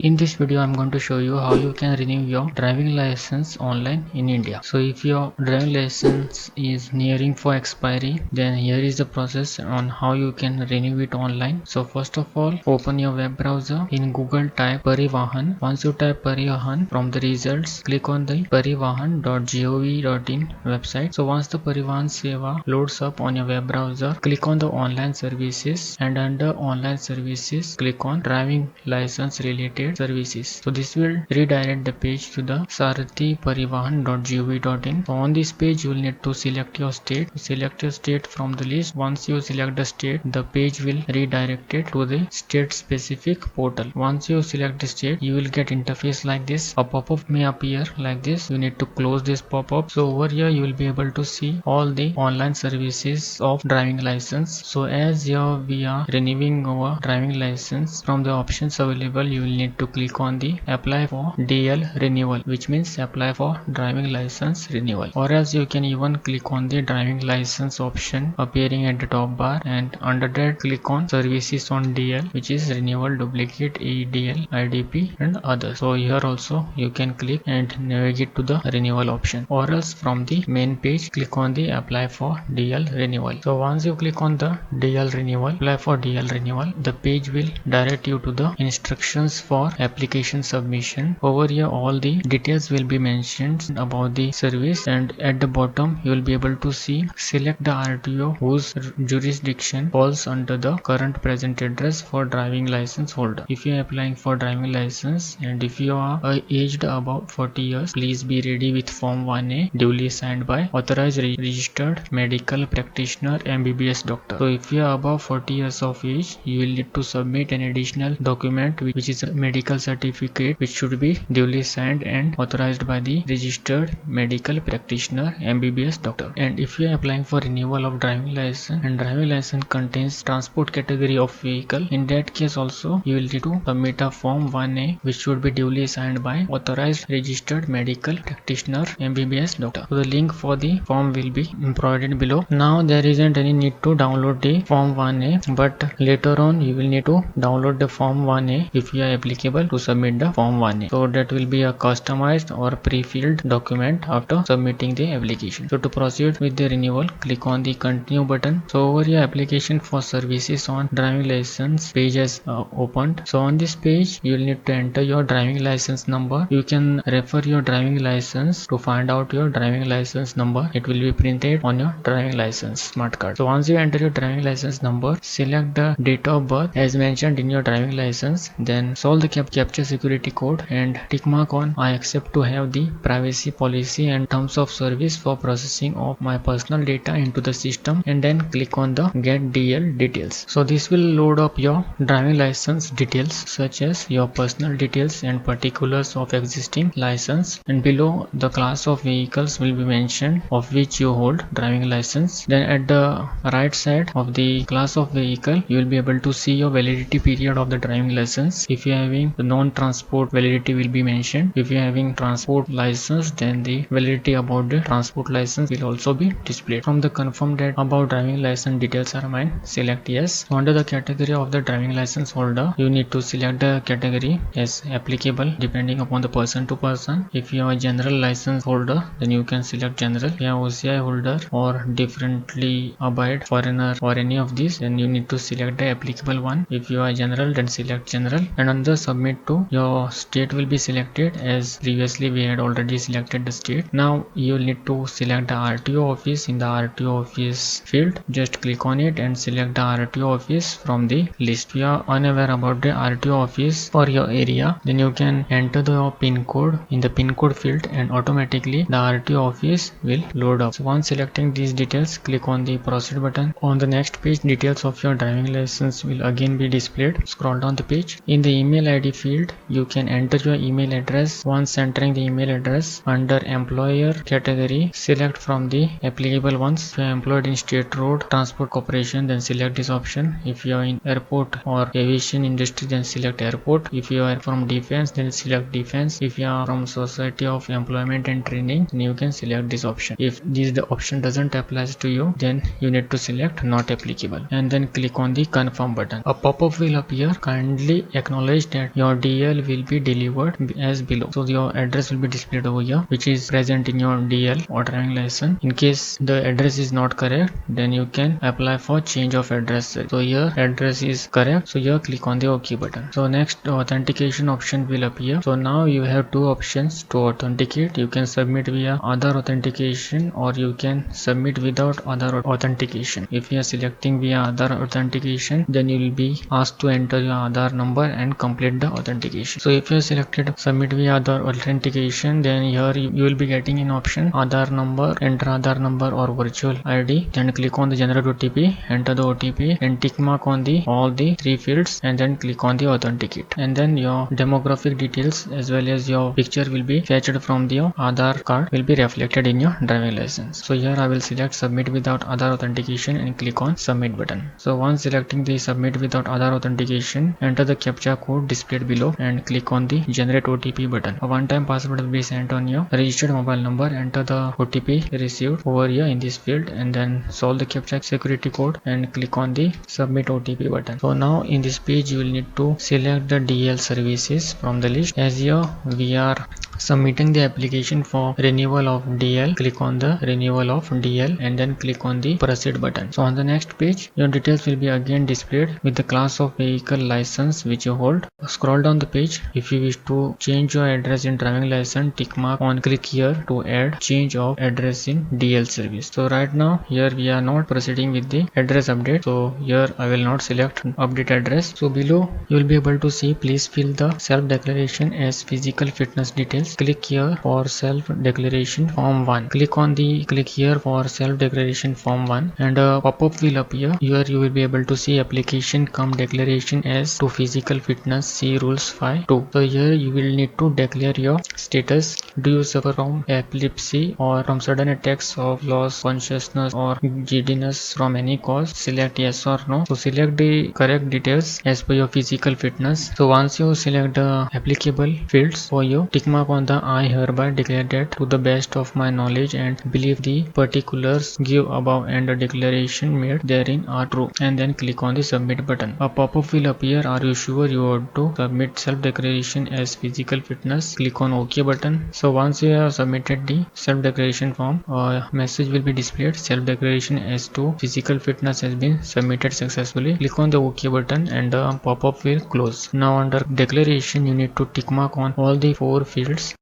In this video, I'm going to show you how you can renew your driving license online in India. So if your driving license is nearing for expiry, then here is the process on how you can renew it online. So first of all, open your web browser. In Google, type Parivahan. Once you type Parivahan, from the results, click on the parivahan.gov.in website. So once the Parivahan Seva loads up on your web browser, click on the online services, and under online services, click on driving license related services. So this will redirect the page to the sarathiparivahan.gov.in. So on this page, you will need to select your state. Select your state from the list. Once you select the state, the page will redirect it to the state specific portal. Once you select the state, you will get interface like this. A pop-up may appear like this. You need to close this pop-up. So over here, you will be able to see all the online services of driving license. So as here we are renewing our driving license, from the options available, you will need to click on the apply for DL renewal, which means apply for driving license renewal, or else you can even click on the driving license option appearing at the top bar, and under that click on services on DL, which is renewal, duplicate, ADL, IDP and others. So here also you can click and navigate to the renewal option, or else from the main page click on the apply for DL renewal. So once you click on the DL renewal, apply for DL renewal, the page will direct you to the instructions for application submission. Over here all the details will be mentioned about the service, and at the bottom you will be able to see select the RTO whose jurisdiction falls under the current present address for driving license holder. If you are applying for driving license and if you are aged above 40 years, please be ready with form 1A duly signed by authorized registered medical practitioner MBBS doctor. So if you are above 40 years of age, you will need to submit an additional document which is a medical certificate, which should be duly signed and authorized by the registered medical practitioner MBBS doctor. And if you are applying for renewal of driving license and driving license contains transport category of vehicle, in that case also you will need to submit a form 1A which should be duly signed by authorized registered medical practitioner MBBS doctor. So the link for the form will be provided below. Now there isn't any need to download the form 1A, but later on you will need to download the form 1A if you are applicable to submit the form 1A. So that will be a customized or pre-filled document after submitting the application. So to proceed with the renewal, click on the continue button. So over your application for services on driving license page has opened. So on this page you will need to enter your driving license number. You can refer your driving license to find out your driving license number. It will be printed on your driving license smart card. So once you enter your driving license number, select the date of birth as mentioned in your driving license, then solve the captcha security code and tick mark on I accept to have the privacy policy and terms of service for processing of my personal data into the system, and then click on the get DL details. So this will load up your driving license details such as your personal details and particulars of existing license, and below the class of vehicles will be mentioned of which you hold driving license. Then at the right side of the class of vehicle you will be able to see your validity period of the driving license. If you are having the non-transport, validity will be mentioned. If you are having transport license, then the validity about the transport license will also be displayed. From the confirm that about driving license details are mine, select yes. So under the category of the driving license holder, you need to select the category as applicable depending upon the person to person. If you are a general license holder, then you can select general. If you are OCI holder or differently abide foreigner or any of these, then you need to select the applicable one. If you are general, then select general, and under submit to, your state will be selected as previously we had already selected the state. Now you will need to select the RTO office. In the RTO office field, just click on it and select the RTO office from the list. If you are unaware about the RTO office for your area, then you can enter the pin code in the pin code field and automatically the RTO office will load up. So once selecting these details, click on the proceed button. On the next page, details of your driving license will again be displayed. Scroll down the page. In the email ID field, you can enter your email address. Once entering the email address, under employer category, select from the applicable ones. If you are employed in state road transport corporation, then select this option. If you are in airport or aviation industry, then select airport. If you are from defense, then select defense. If you are from society of employment and training, then you can select this option. If the option doesn't apply to you, then you need to select not applicable and then click on the confirm button. A pop-up will appear. Kindly acknowledge that that your DL will be delivered as below. So your address will be displayed over here, which is present in your DL or driving license. In case the address is not correct, then you can apply for change of address. So here address is correct, so here click on the OK button. So next authentication option will appear. So now you have two options to authenticate. You can submit via Aadhaar authentication or you can submit without Aadhaar authentication. If you are selecting via Aadhaar authentication, then you will be asked to enter your Aadhaar number and complete the authentication. So if you are selected submit via Aadhaar authentication, then here you will be getting an option Aadhaar number, enter Aadhaar number or virtual ID. Then click on the generate OTP, enter the OTP and tick mark on the all the three fields and then click on the authenticate. And then your demographic details as well as your picture will be fetched from the Aadhaar card will be reflected in your driving license. So here I will select submit without Aadhaar authentication and click on submit button. So once selecting the submit without Aadhaar authentication, enter the captcha code displayed below and click on the generate OTP button. A one-time password will be sent on your registered mobile number. Enter the OTP received over here in this field and then solve the captcha security code and click on the submit OTP button. So now in this page you will need to select the DL services from the list. As here we are submitting the application for renewal of DL, click on the renewal of DL and then click on the proceed button. So on the next page your details will be again displayed with the class of vehicle license which you hold. Scroll down the page. If you wish to change your address in driving license, tick mark on click here to add change of address in DL service. So right now here we are not proceeding with the address update, so here I will not select update address. So below you will be able to see please fill the self declaration as physical fitness details. Click here for self declaration form 1. Click here for self declaration form 1 and a pop-up will appear. Here you will be able to see application come declaration as to physical fitness, see rules 5.2. So here you will need to declare your status. Do you suffer from epilepsy or from sudden attacks of loss consciousness or giddiness from any cause? Select yes or no. So select the correct details as per your physical fitness. So once you select the applicable fields for you, tick mark on the I hereby declare that to the best of my knowledge and believe the particulars give above and the declaration made therein are true, and then click on the submit button. A pop-up will appear. Are you sure you want to submit self-declaration as physical fitness? Click on OK button. So once you have submitted the self-declaration form, a message will be displayed. Self-declaration as to physical fitness has been submitted successfully. Click on the OK button and the pop-up will close. Now under declaration you need to tick mark on all the 4 fields.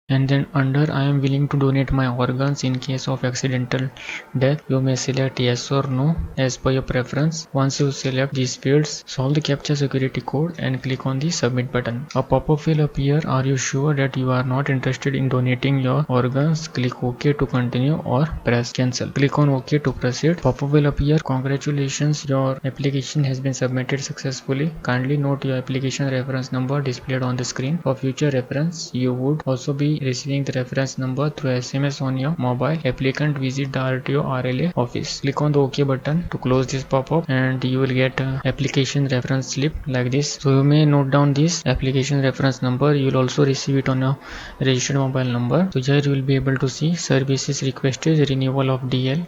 And then under I am willing to donate my organs in case of accidental death, you may select yes or no as per your preference. Once you select these fields, solve the captcha security code and click on the submit button. A pop-up will appear. Are you sure that you are not interested in donating your organs? Click OK to continue or press cancel. Click on OK to proceed. Pop-up will appear. Congratulations, your application has been submitted successfully. Kindly note your application reference number displayed on the screen. For future reference, you would also be receiving the reference number through SMS on your mobile. Applicant visit the RTO RLA office. Click on the OK button to close this pop-up and you will get application reference slip like this. So you may note down this application reference number. You will also receive it on your registered mobile number. So here you will be able to see services requested, renewal of DL,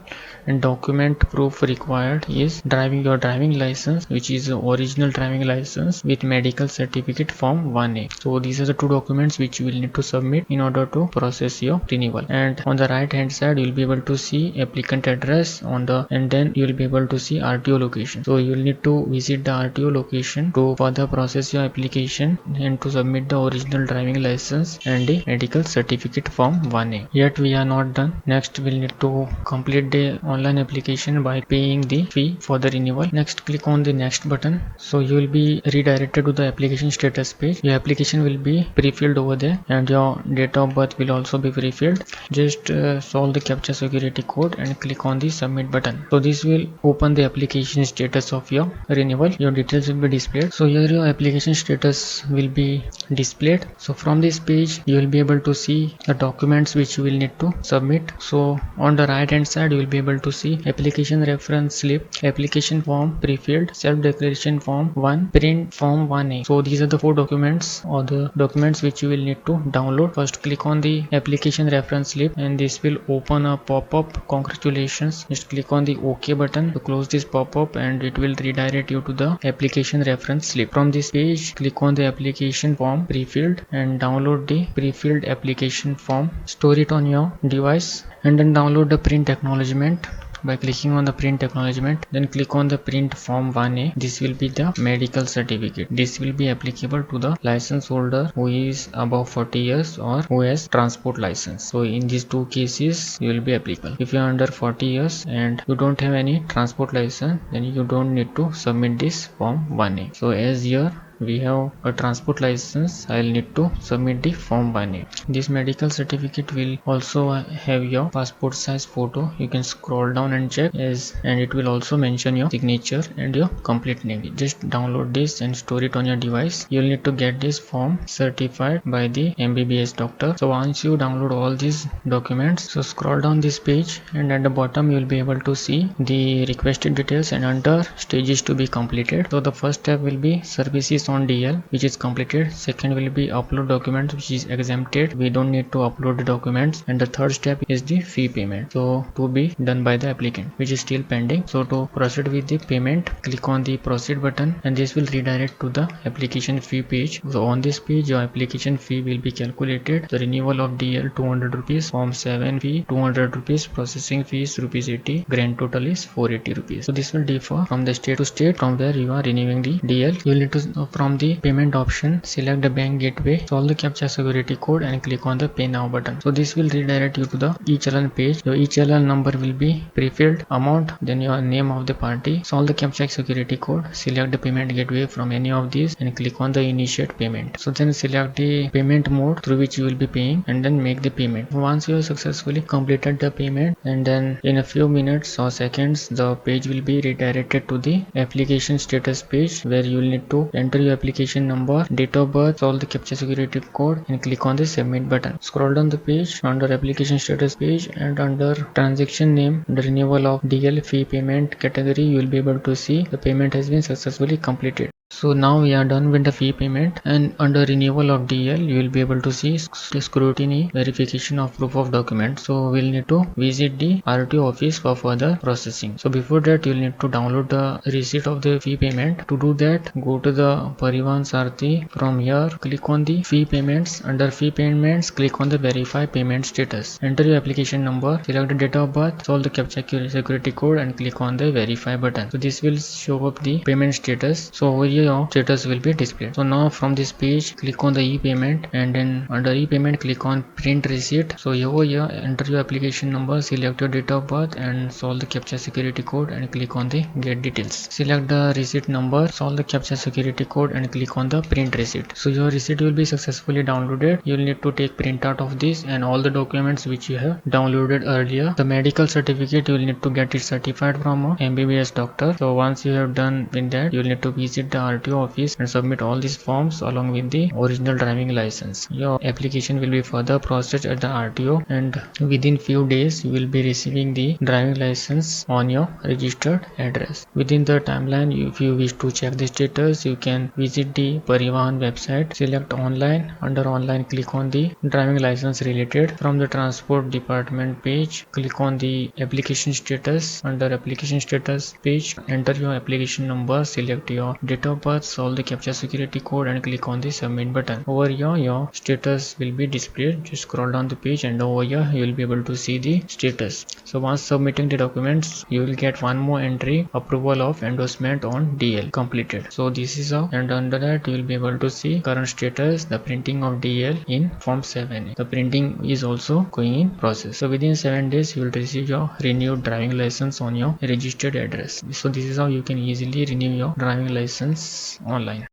and document proof required is your driving license, which is the original driving license with medical certificate form 1A. So these are the 2 documents which you will need to submit in order to process your renewal. And on the right hand side you will be able to see applicant address and then you will be able to see RTO location. So you will need to visit the RTO location to further process your application and to submit the original driving license and the medical certificate form 1A. Yet we are not done. Next we will need to complete the online application by paying the fee for the renewal. Next click on the next button. So you will be redirected to the application status page. Your application will be pre-filled over there and your date of birth will also be pre-filled. Just solve the captcha security code and click on the submit button. So this will open the application status of your renewal. Your details will be displayed. So here your application status will be displayed. So from this page you will be able to see the documents which you will need to submit. So on the right hand side you will be able to see application reference slip, application form pre-filled, self-declaration form 1, print form 1A. So these are the 4 documents or the documents which you will need to download. First just click on the application reference slip and this will open a pop-up. Congratulations, just click on the OK button to close this pop-up and it will redirect you to the application reference slip. From this page, click on the application form pre-filled and download the pre-filled application form, store it on your device and then download the print acknowledgement by clicking on the print acknowledgement. Then click on the print form 1A. This will be the medical certificate. This will be applicable to the license holder who is above 40 years or who has transport license. So in these two cases you will be applicable. If you are under 40 years and you don't have any transport license, then you don't need to submit this form 1A. So as here we have a transport license, I'll need to submit the form 1A. This medical certificate will also have your passport size photo. You can scroll down and check and it will also mention your signature and your complete name. Just download this and store it on your device. You'll need to get this form certified by the MBBS doctor. So once you download all these documents, so scroll down this page and at the bottom you will be able to see the requested details and under stages to be completed. So the first step will be services on DL, which is completed. Second will be upload documents, which is exempted. We don't need to upload the documents. And the third step is the fee payment, so to be done by the applicant, which is still pending. So to proceed with the payment, click on the proceed button and this will redirect to the application fee page. So on this page your application fee will be calculated. The renewal of DL 200 rupees, form 7 fee 200 rupees, processing fees rupees 80, grand total is 480 rupees. So this will differ from the state to state from where you are renewing the DL. You will need to from the payment option, select the bank gateway, solve the captcha security code and click on the pay now button. So this will redirect you to the e-challan page. Your e-challan number will be pre-filled, amount, then your name of the party, solve the captcha security code, select the payment gateway from any of these and click on the initiate payment. So then select the payment mode through which you will be paying and then make the payment. Once you have successfully completed the payment, and then in a few minutes or seconds the page will be redirected to the application status page where you will need to enter your application number, date of birth, solve the captcha security code and click on the submit button. Scroll down the page under application status page and under transaction name, the renewal of DL fee payment category, you will be able to see the payment has been successfully completed. So now we are done with the fee payment, and under renewal of DL you will be able to see scrutiny verification of proof of document. So we'll need to visit the RTO office for further processing. So before that you'll need to download the receipt of the fee payment. To do that, go to the Parivahan Sarthi. From here click on the fee payments. Under fee payments click on the verify payment status. Enter your application number, select the date of birth, solve the captcha security code and click on the verify button. So this will show up the payment status. So over here your status will be displayed. So now from this page click on the e-payment and then under e-payment click on print receipt. So over here enter your application number, select your date of birth and solve the captcha security code and click on the get details. Select the receipt number, solve the captcha security code and click on the print receipt. So your receipt will be successfully downloaded. You will need to take printout of this and all the documents which you have downloaded earlier. The medical certificate you will need to get it certified from a MBBS doctor. So once you have done with that, you will need to visit the RTO office and submit all these forms along with the original driving license. Your application will be further processed at the RTO and within few days you will be receiving the driving license on your registered address. Within the timeline, if you wish to check the status, you can visit the Parivahan website, select online. Under online click on the driving license related. From the transport department page click on the application status. Under application status page enter your application number, select your date of birth, solve the captcha security code and click on the submit button. Over here your status will be displayed. Just scroll down the page and over here you will be able to see the status. So once submitting the documents you will get one more entry, approval of endorsement on DL completed. So this is how, and under that you will be able to see current status, the printing of DL in form 7A. The printing is also going in process. So within 7 days you will receive your renewed driving license on your registered address. So this is how you can easily renew your driving license online.